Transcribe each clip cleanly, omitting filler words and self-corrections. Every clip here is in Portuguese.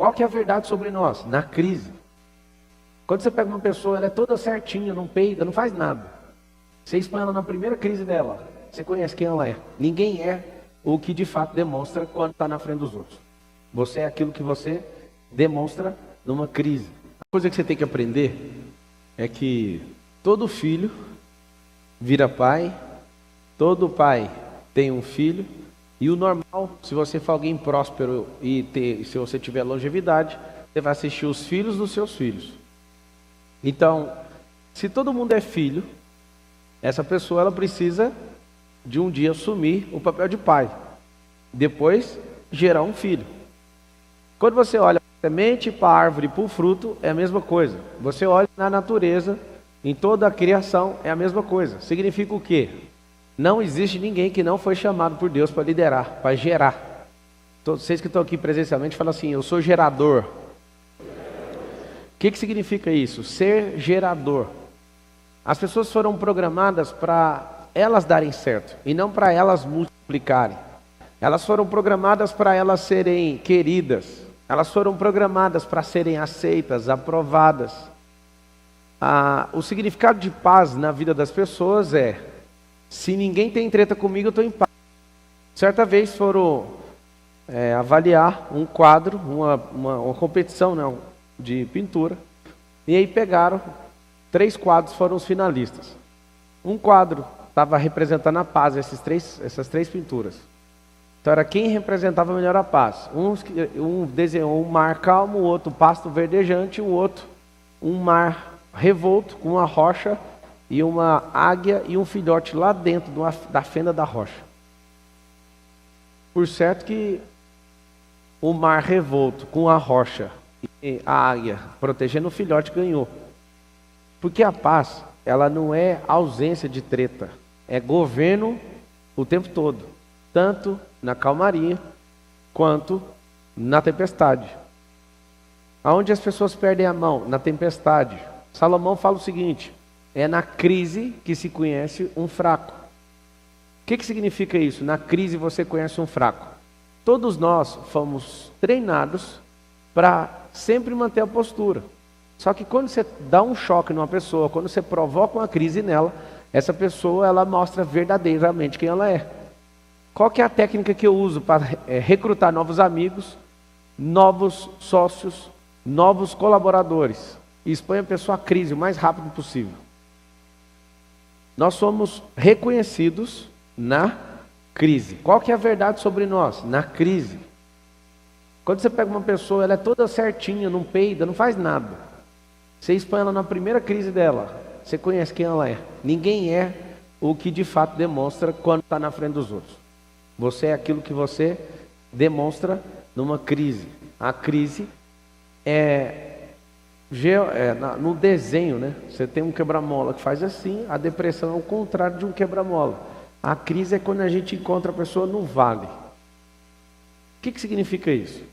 Qual que é a verdade sobre nós? Na crise. Quando você pega uma pessoa, ela é toda certinha, não peida, não faz nada. Você expõe ela na primeira crise dela. Você conhece quem ela é. Ninguém é o que de fato demonstra quando está na frente dos outros. Você é aquilo que você demonstra numa crise. A coisa que você tem que aprender é que todo filho vira pai, todo pai tem um filho, e o normal, se você for alguém próspero se você tiver longevidade, você vai assistir os filhos dos seus filhos. Então, se todo mundo é filho, essa pessoa ela precisa de um dia assumir o papel de pai, depois gerar um filho. Quando você olha para a semente, para a árvore, para o fruto, é a mesma coisa. Você olha na natureza, em toda a criação, é a mesma coisa. Significa o quê? Não existe ninguém que não foi chamado por Deus para liderar, para gerar. Todos vocês que estão aqui presencialmente falam assim, eu sou gerador. O que significa isso? Ser gerador. As pessoas foram programadas para elas darem certo e não para elas multiplicarem. Elas foram programadas para elas serem queridas. Elas foram programadas para serem aceitas, aprovadas. O significado de paz na vida das pessoas é: se ninguém tem treta comigo, eu estou em paz. Certa vez foram avaliar um quadro, uma competição de pintura, e aí pegaram 3 quadros, foram os finalistas. Um quadro estava representando a paz, essas três pinturas. Então era quem representava melhor a paz. Um desenhou um mar calmo, o outro pasto verdejante, o outro um mar revolto com uma rocha e uma águia e um filhote lá dentro da fenda da rocha. Por certo que o mar revolto com a rocha e a águia protegendo o filhote ganhou. Porque a paz, ela não é ausência de treta, é governo o tempo todo, tanto na calmaria quanto na tempestade. Aonde as pessoas perdem a mão? Na tempestade. Salomão fala o seguinte: é na crise que se conhece um fraco. O que significa isso? Na crise você conhece um fraco. Todos nós fomos treinados para sempre manter a postura. Só que quando você dá um choque numa pessoa, quando você provoca uma crise nela, essa pessoa ela mostra verdadeiramente quem ela é. Qual que é a técnica que eu uso para recrutar novos amigos, novos sócios, novos colaboradores? E expõe a pessoa à crise o mais rápido possível. Nós somos reconhecidos na crise. Qual que é a verdade sobre nós? Na crise. Quando você pega uma pessoa, ela é toda certinha, não peida, não faz nada. Você expõe ela na primeira crise dela, você conhece quem ela é. Ninguém é o que de fato demonstra quando está na frente dos outros. Você é aquilo que você demonstra numa crise. A crise no desenho, né? Você tem um quebra-mola que faz assim, a depressão é o contrário de um quebra-mola. A crise é quando a gente encontra a pessoa no vale. O que significa isso?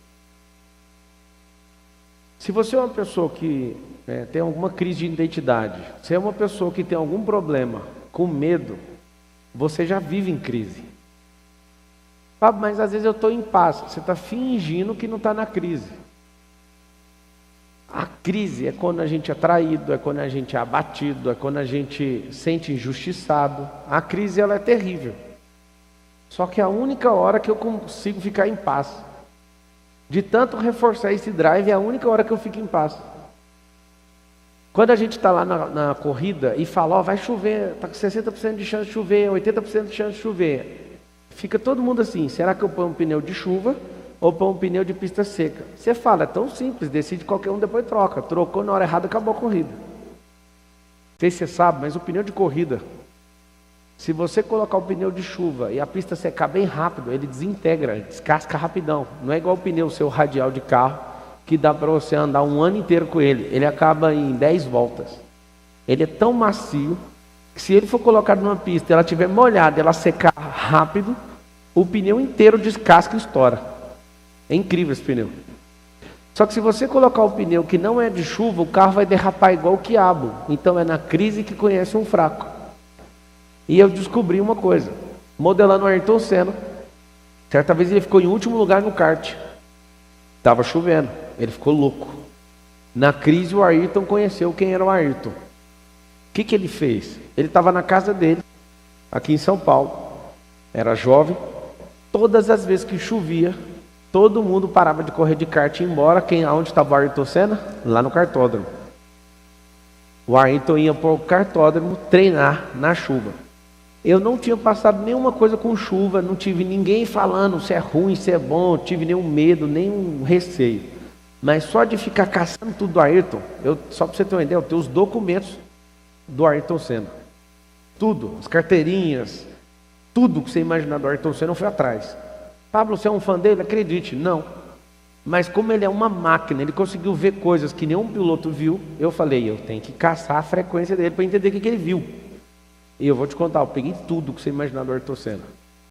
Se você é uma pessoa que tem alguma crise de identidade, se é uma pessoa que tem algum problema com medo, você já vive em crise. Mas às vezes eu estou em paz. Você está fingindo que não está na crise. A crise é quando a gente é traído, é quando a gente é abatido, é quando a gente sente injustiçado. A crise ela é terrível. Só que é a única hora que eu consigo ficar em paz. De tanto reforçar esse drive, é a única hora que eu fico em paz. Quando a gente está lá na corrida e fala, vai chover, está com 60% de chance de chover, 80% de chance de chover. Fica todo mundo assim, será que eu ponho um pneu de chuva ou ponho um pneu de pista seca? Você fala, é tão simples, decide qualquer um, depois troca. Trocou na hora errada, acabou a corrida. Não sei se você sabe, mas o pneu de corrida, se você colocar o pneu de chuva e a pista secar bem rápido, ele desintegra, descasca rapidão. Não é igual o pneu seu radial de carro, que dá para você andar um ano inteiro com ele. Ele acaba em 10 voltas. Ele é tão macio que se ele for colocado numa pista e ela estiver molhada, ela secar rápido, o pneu inteiro descasca e estoura. É incrível esse pneu. Só que se você colocar o pneu que não é de chuva, o carro vai derrapar igual o quiabo. Então é na crise que conhece um fraco. E eu descobri uma coisa, modelando o Ayrton Senna. Certa vez ele ficou em último lugar no kart. Estava chovendo, ele ficou louco. Na crise, o Ayrton conheceu quem era o Ayrton. O que ele fez? Ele estava na casa dele, aqui em São Paulo, era jovem. Todas as vezes que chovia, todo mundo parava de correr de kart e ir embora. Aonde estava o Ayrton Senna? Lá no kartódromo. O Ayrton ia para o kartódromo treinar na chuva. Eu não tinha passado nenhuma coisa com chuva, não tive ninguém falando se é ruim, se é bom, não tive nenhum medo, nenhum receio. Mas só de ficar caçando tudo do Ayrton, só para você ter uma ideia, eu tenho os documentos do Ayrton Senna. Tudo, as carteirinhas, tudo que você imaginar do Ayrton Senna eu fui atrás. Pablo, você é um fã dele? Acredite, não. Mas como ele é uma máquina, ele conseguiu ver coisas que nenhum piloto viu, eu falei, eu tenho que caçar a frequência dele para entender o que ele viu. E eu vou te contar, eu peguei tudo que você imaginar do Ayrton Senna.